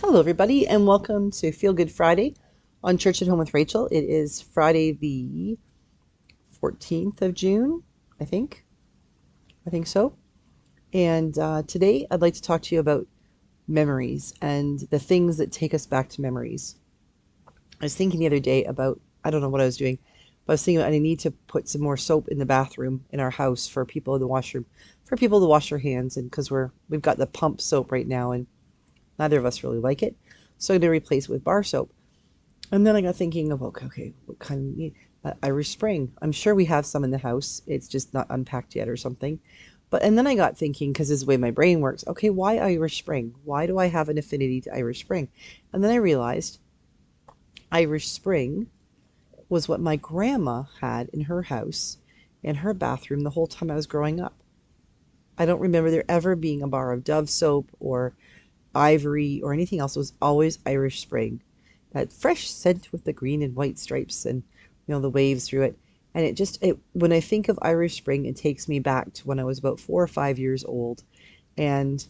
Hello, everybody, and welcome to Feel Good Friday on Church at Home with Rachel. It is Friday, the 14th of June, I think. I think so. And today I'd like to talk to you about memories and the things that take us back to memories. I was thinking the other day about, I don't know what I was doing, but I was thinking I need to put some more soap in the bathroom in our house for people in the washroom, for people to wash their hands, and because we've got the pump soap right now, and neither of us really like it. So I'm going to replace it with bar soap. And then I got thinking of, okay, what kind of Irish Spring. I'm sure we have some in the house. It's just not unpacked yet or something. And then I got thinking, because this is the way my brain works, okay, why Irish Spring? Why do I have an affinity to Irish Spring? And then I realized Irish Spring was what my grandma had in her house, in her bathroom, the whole time I was growing up. I don't remember there ever being a bar of Dove soap or Ivory or anything else. It was always Irish Spring. That fresh scent with the green and white stripes and the waves through it. And it when I think of Irish Spring, it takes me back to when I was about 4 or 5 years old. And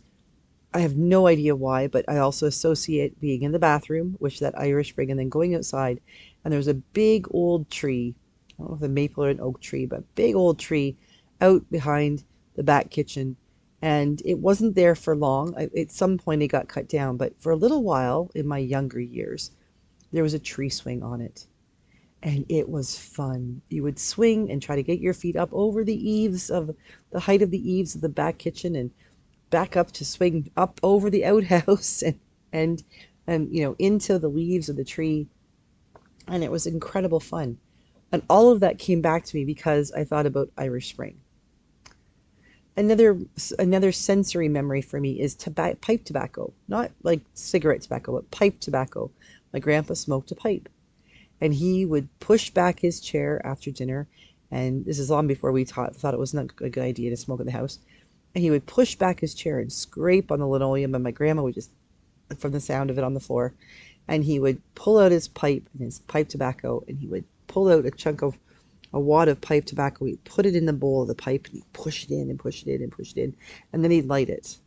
I have no idea why, but I also associate being in the bathroom with that Irish Spring and then going outside. And there was a big old tree. I don't know if a maple or an oak tree, but big old tree out behind the back kitchen. And it wasn't there for long. At some point it got cut down, but for a little while in my younger years, there was a tree swing on it. And it was fun. You would swing and try to get your feet up over the height of the eaves of the back kitchen and back up to swing up over the outhouse and into the leaves of the tree. And it was incredible fun. And all of that came back to me because I thought about Irish Spring. Another sensory memory for me is pipe tobacco, not like cigarette tobacco, but pipe tobacco. My grandpa smoked a pipe, and he would push back his chair after dinner, and this is long before we thought it was not a good idea to smoke in the house. And he would push back his chair and scrape on the linoleum, and my grandma would just, from the sound of it on the floor, and he would pull out his pipe and his pipe tobacco, and he would pull out a wad of pipe tobacco. He'd put it in the bowl of the pipe, and he'd push it in and push it in and push it in, and then he'd light it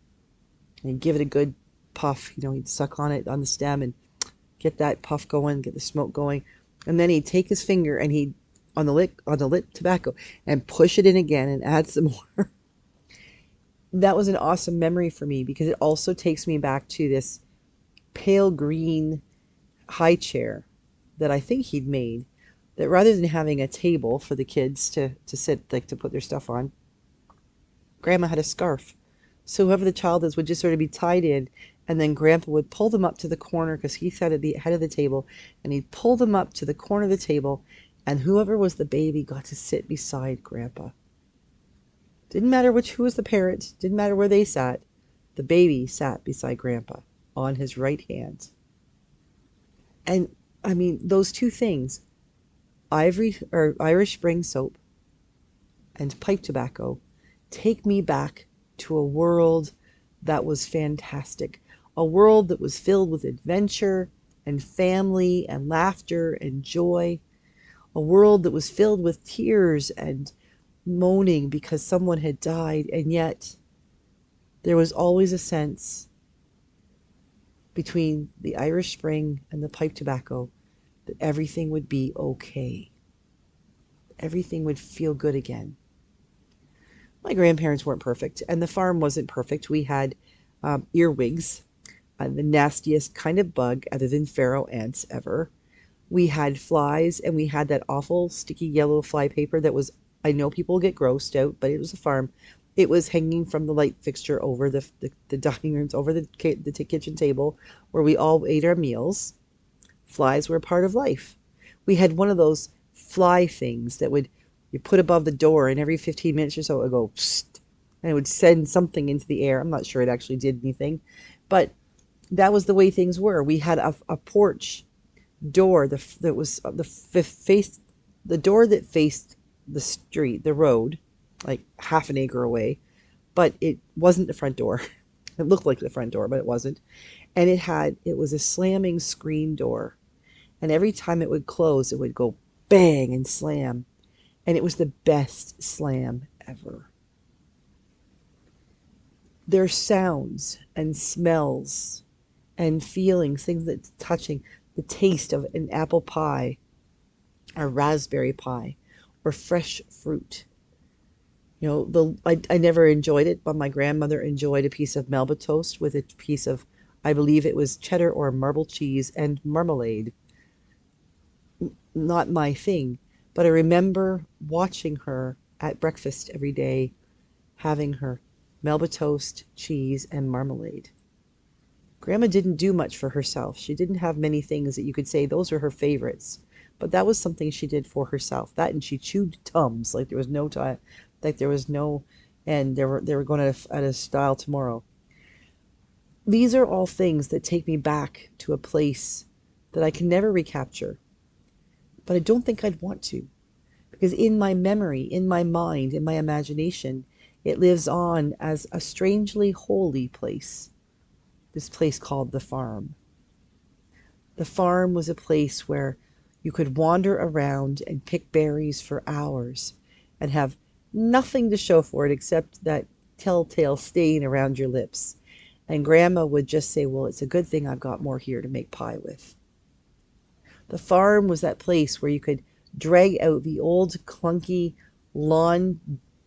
and he'd give it a good puff. He'd suck on it on the stem and get that puff going, get the smoke going, and then he'd take his finger and he'd on the lit tobacco and push it in again and add some more. That was an awesome memory for me because it also takes me back to this pale green high chair that I think he'd made, that rather than having a table for the kids to sit, like to put their stuff on, grandma had a scarf. So whoever the child is would just sort of be tied in, and then grandpa would pull them up to the corner because he sat at the head of the table, and he'd pull them up to the corner of the table, and whoever was the baby got to sit beside grandpa. Didn't matter who was the parent, didn't matter where they sat, the baby sat beside grandpa on his right hand. And I mean, those two things, ivory or Irish Spring soap and pipe tobacco, take me back to a world that was fantastic. A world that was filled with adventure and family and laughter and joy. A world that was filled with tears and moaning because someone had died, and yet there was always a sense between the Irish Spring and the pipe tobacco that everything would be okay. Everything would feel good again. My grandparents weren't perfect, and the farm wasn't perfect. We had earwigs, the nastiest kind of bug other than pharaoh ants ever. We had flies, and we had that awful sticky yellow fly paper that was, I know people get grossed out, but it was a farm. It was hanging from the light fixture over the dining rooms, over the kitchen table where we all ate our meals. Flies were a part of life. We had one of those fly things that you put above the door, and every 15 minutes or so it would go psst, and it would send something into the air. I'm not sure it actually did anything, but that was the way things were. We had a porch door that was the door that faced the street, the road, like half an acre away, but it wasn't the front door. It looked like the front door, but it wasn't. And it was a slamming screen door. And every time it would close, it would go bang and slam. And it was the best slam ever. Their sounds and smells and feelings, things that touching the taste of an apple pie or raspberry pie or fresh fruit. I never enjoyed it, but my grandmother enjoyed a piece of Melba toast with a piece of, I believe it was cheddar or marble cheese and marmalade. Not my thing, but I remember watching her at breakfast every day, having her Melba toast, cheese, and marmalade. Grandma didn't do much for herself. She didn't have many things that you could say those are her favorites, but that was something she did for herself. That, and she chewed Tums like there was no time, like there was no, and they were going at a style tomorrow. These are all things that take me back to a place that I can never recapture, but I don't think I'd want to, because in my memory, in my mind, in my imagination, it lives on as a strangely holy place. This place called the farm. The farm was a place where you could wander around and pick berries for hours and have nothing to show for it except that telltale stain around your lips. And Grandma would just say, well, it's a good thing I've got more here to make pie with. The farm was that place where you could drag out the old clunky lawn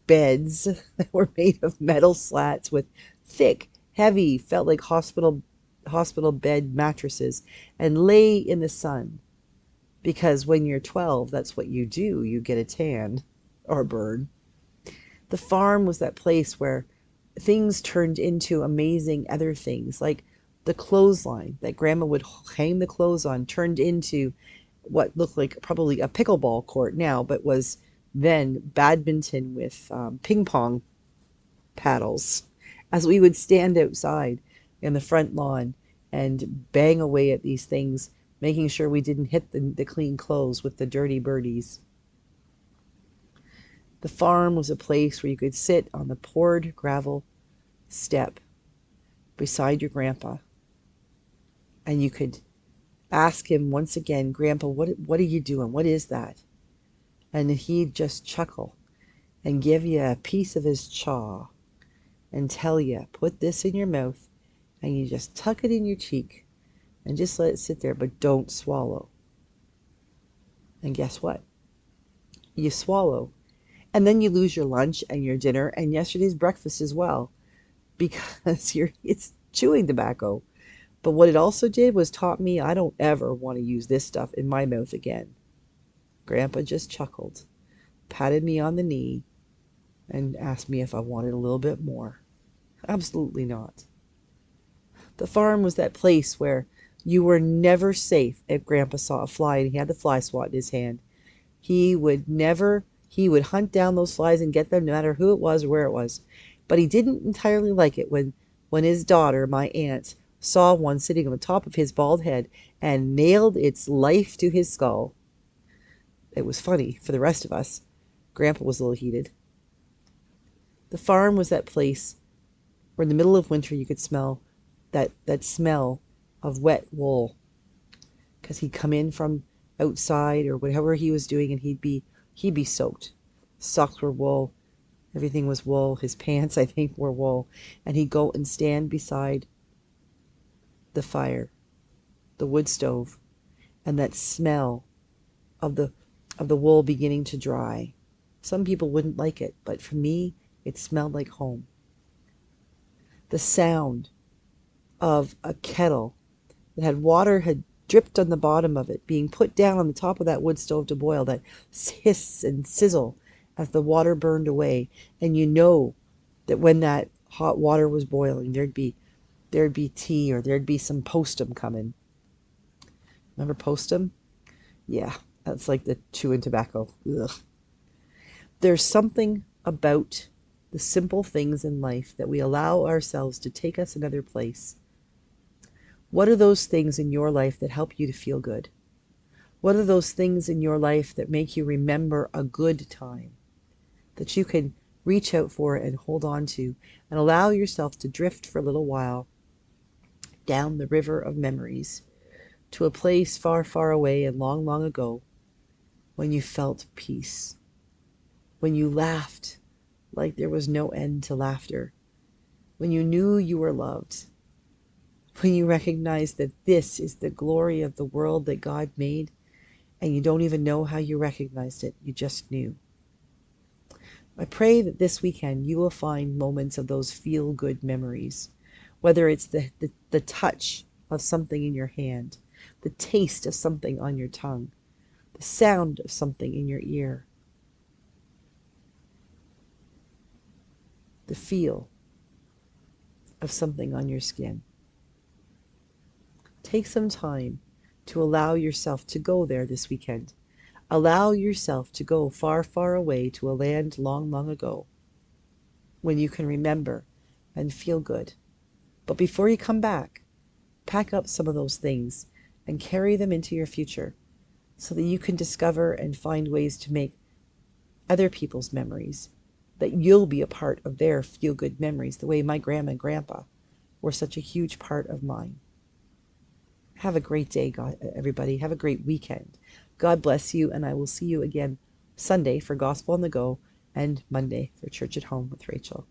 beds that were made of metal slats with thick, heavy, felt like hospital bed mattresses, and lay in the sun. Because when you're 12, that's what you do. You get a tan or a burn. The farm was that place where things turned into amazing other things, like the clothesline that Grandma would hang the clothes on turned into what looked like probably a pickleball court now, but was then badminton with ping pong paddles, as we would stand outside in the front lawn and bang away at these things, making sure we didn't hit the clean clothes with the dirty birdies. The farm was a place where you could sit on the poured gravel step beside your grandpa, and you could ask him once again, Grandpa, what are you doing? What is that? And he'd just chuckle and give you a piece of his chaw and tell you, put this in your mouth, and you just tuck it in your cheek and just let it sit there, but don't swallow. And guess what? You swallow. And then you lose your lunch and your dinner and yesterday's breakfast as well, because it's chewing tobacco. But what it also did was taught me I don't ever want to use this stuff in my mouth again. Grandpa just chuckled, patted me on the knee, and asked me if I wanted a little bit more. Absolutely not. The farm was that place where you were never safe if Grandpa saw a fly and he had the fly swat in his hand. He would hunt down those flies and get them no matter who it was or where it was. But he didn't entirely like it when his daughter, my aunt, saw one sitting on the top of his bald head and nailed its life to his skull. It was funny for the rest of us. Grandpa was a little heated. The farm was that place where in the middle of winter you could smell that smell of wet wool, because he'd come in from outside or whatever he was doing, and he'd be soaked. Socks were wool, everything was wool. His pants, I think, were wool, and he'd go and stand beside the fire, the wood stove, and that smell of the wool beginning to dry. Some people wouldn't like it, but for me, it smelled like home. The sound of a kettle that had dripped on the bottom of it, being put down on the top of that wood stove to boil, that hiss and sizzle as the water burned away, and you know that when that hot water was boiling, there'd be tea, or there'd be some postum coming. Remember postum? Yeah, that's like the chewing tobacco. Ugh. There's something about the simple things in life that we allow ourselves to take us another place. What are those things in your life that help you to feel good? What are those things in your life that make you remember a good time, that you can reach out for and hold on to and allow yourself to drift for a little while down the river of memories to a place far, far away and long, long ago, when you felt peace, when you laughed like there was no end to laughter, when you knew you were loved. when you recognize that this is the glory of the world that God made, and you don't even know how you recognized it, you just knew. I pray that this weekend you will find moments of those feel-good memories, whether it's the touch of something in your hand, the taste of something on your tongue, the sound of something in your ear, the feel of something on your skin. Take some time to allow yourself to go there this weekend. Allow yourself to go far, far away to a land long, long ago when you can remember and feel good. But before you come back, pack up some of those things and carry them into your future so that you can discover and find ways to make other people's memories, that you'll be a part of their feel-good memories, the way my grandma and grandpa were such a huge part of mine. Have a great day, God, everybody. Have a great weekend. God bless you, and I will see you again Sunday for Gospel on the Go and Monday for Church at Home with Rachel.